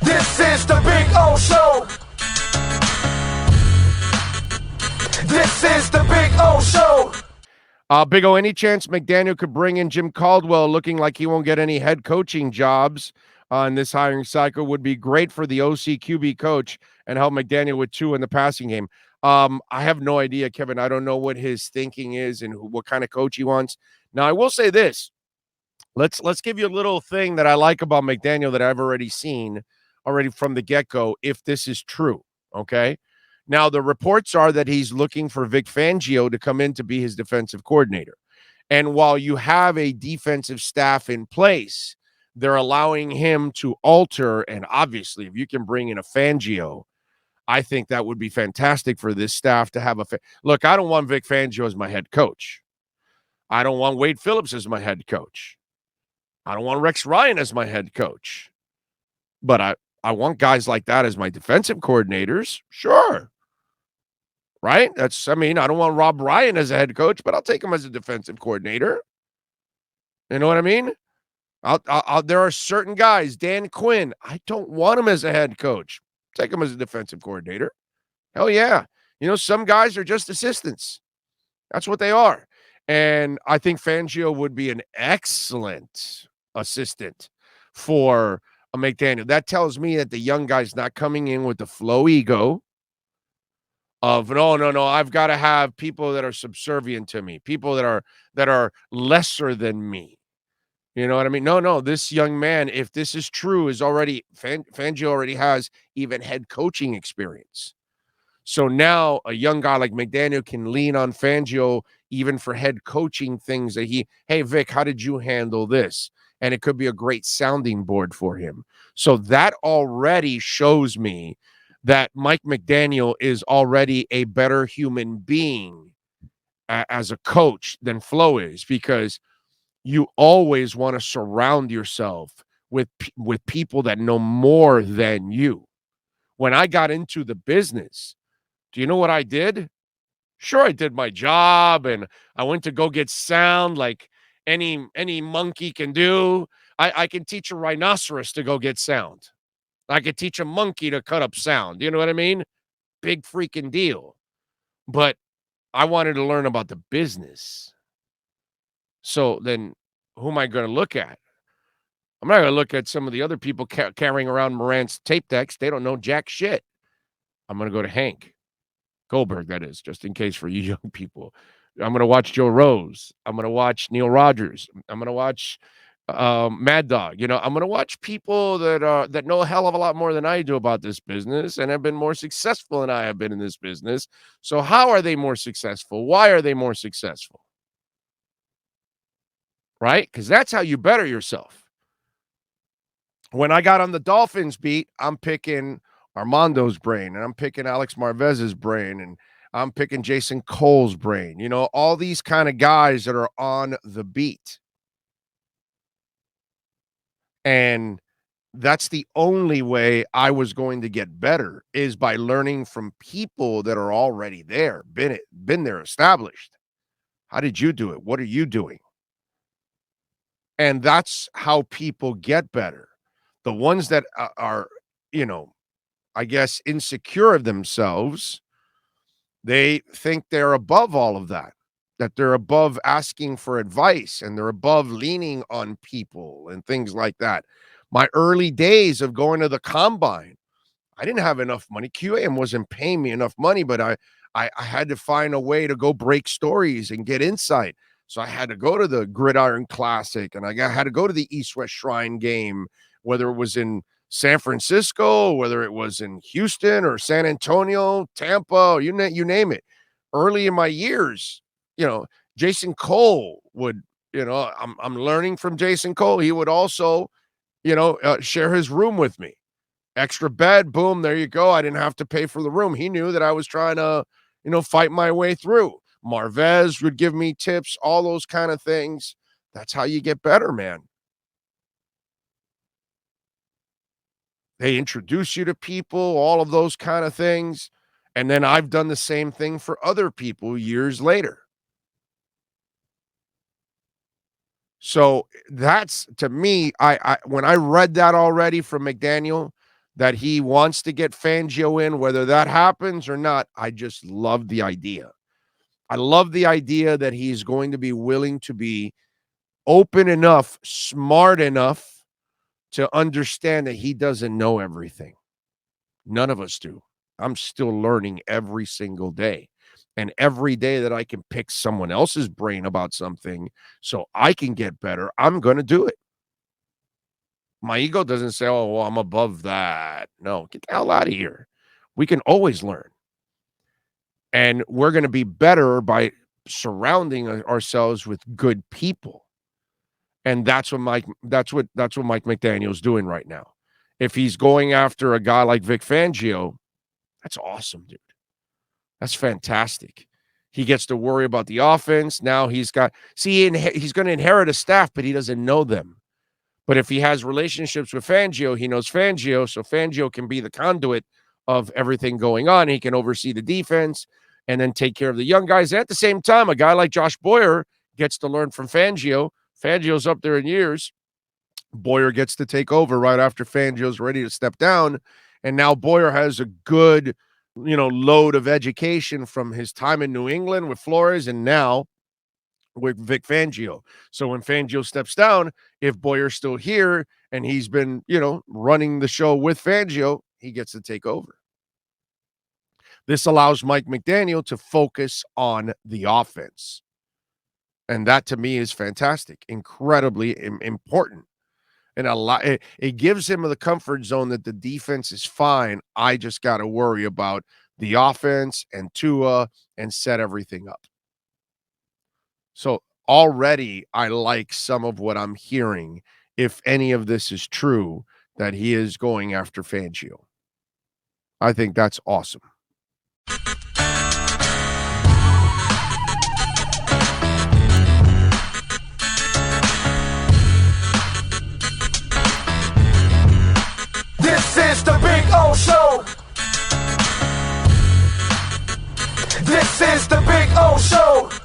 This is the Big O Show. This is the Big O Show. Big O, any chance McDaniel could bring in Jim Caldwell, looking like he won't get any head coaching jobs in this hiring cycle? Would be great for the OC QB coach and help McDaniel with 2 in the passing game. I have no idea, Kevin. I don't know what his thinking is and what kind of coach he wants. Now, I will say this. Let's give you a little thing that I like about McDaniel that I've already seen from the get-go, if this is true, okay? Now, the reports are that he's looking for Vic Fangio to come in to be his defensive coordinator. And while you have a defensive staff in place, they're allowing him to alter. And obviously, if you can bring in a Fangio, I think that would be fantastic for this staff to have look, I don't want Vic Fangio as my head coach. I don't want Wade Phillips as my head coach. I don't want Rex Ryan as my head coach. But I want guys like that as my defensive coordinators. Sure. Right? I don't want Rob Ryan as a head coach, but I'll take him as a defensive coordinator. You know what I mean? There are certain guys, Dan Quinn, I don't want him as a head coach. Take him as a defensive coordinator. Hell yeah. Some guys are just assistants. That's what they are. And I think Fangio would be an excellent assistant for a McDaniel. That tells me that the young guy's not coming in with the flow ego of no, I've got to have people that are subservient to me, people that are lesser than me. You know what I mean? No, this young man, if this is true, is already Fangio already has even head coaching experience. So now a young guy like McDaniel can lean on Fangio even for head coaching things that hey, Vic, how did you handle this? And it could be a great sounding board for him. So that already shows me that Mike McDaniel is already a better human being as a coach than Flo is, because you always want to surround yourself with people that know more than you. When I got into the business, do you know what I did? Sure, I did my job, and I went to go get sound like any monkey can do. I can teach a rhinoceros to go get sound. I could teach a monkey to cut up sound. You know what I mean? Big freaking deal. But I wanted to learn about the business. So then who am I going to look at? I'm not going to look at some of the other people carrying around Morant's tape decks. They don't know jack shit. I'm going to go to Hank Goldberg, that is, just in case for you young people. I'm going to watch Joe Rose. I'm going to watch Neil Rogers. I'm going to watch Mad Dog. I'm going to watch people that know a hell of a lot more than I do about this business and have been more successful than I have been in this business. So how are they more successful? Why are they more successful? Right? Because that's how you better yourself. When I got on the Dolphins beat, I'm picking Armando's brain, and I'm picking Alex Marvez's brain, and I'm picking Jason Cole's brain. All these kind of guys that are on the beat. And that's the only way I was going to get better, is by learning from people that are already there, been there, established. How did you do it? What are you doing? And that's how people get better. The ones that are, I guess, insecure of themselves, they think they're above all of that they're above asking for advice, and they're above leaning on people and things like that. My early days of going to the combine, I didn't have enough money. QAM wasn't paying me enough money, but I had to find a way to go break stories and get insight. So I had to go to the Gridiron Classic, and I had to go to the East-West Shrine game, whether it was in San Francisco, whether it was in Houston or San Antonio, Tampa, you name it. Early in my years, Jason Cole would, I'm learning from Jason Cole. He would also, share his room with me. Extra bed, boom, there you go. I didn't have to pay for the room. He knew that I was trying to, fight my way through. Marvez would give me tips, all those kind of things. That's how you get better, man. They introduce you to people, all of those kind of things. And then I've done the same thing for other people years later. So that's, to me, I when I read that already from McDaniel, that he wants to get Fangio in, whether that happens or not. I just love the idea. I love the idea that he's going to be willing to be open enough, smart enough to understand that he doesn't know everything. None of us do. I'm still learning every single day. And every day that I can pick someone else's brain about something so I can get better, I'm going to do it. My ego doesn't say, oh, well, I'm above that. No, get the hell out of here. We can always learn. And we're going to be better by surrounding ourselves with good people. And that's what Mike McDaniel's doing right now. If he's going after a guy like Vic Fangio, that's awesome, dude. That's fantastic. He gets to worry about the offense. Now he's going to inherit a staff, but he doesn't know them. But if he has relationships with Fangio, he knows Fangio, so Fangio can be the conduit of everything going on. He can oversee the defense and then take care of the young guys. And at the same time, a guy like Josh Boyer gets to learn from Fangio. Fangio's up there in years. Boyer gets to take over right after Fangio's ready to step down. And now Boyer has a good, load of education from his time in New England with Flores and now with Vic Fangio. So when Fangio steps down, if Boyer's still here and he's been, running the show with Fangio, he gets to take over. This allows Mike McDaniel to focus on the offense. And that to me is fantastic, incredibly important. And it gives him the comfort zone that the defense is fine. I just got to worry about the offense and Tua and set everything up. So already I like some of what I'm hearing, if any of this is true, that he is going after Fangio. I think that's awesome. This is the Big O Show. This is the Big O Show.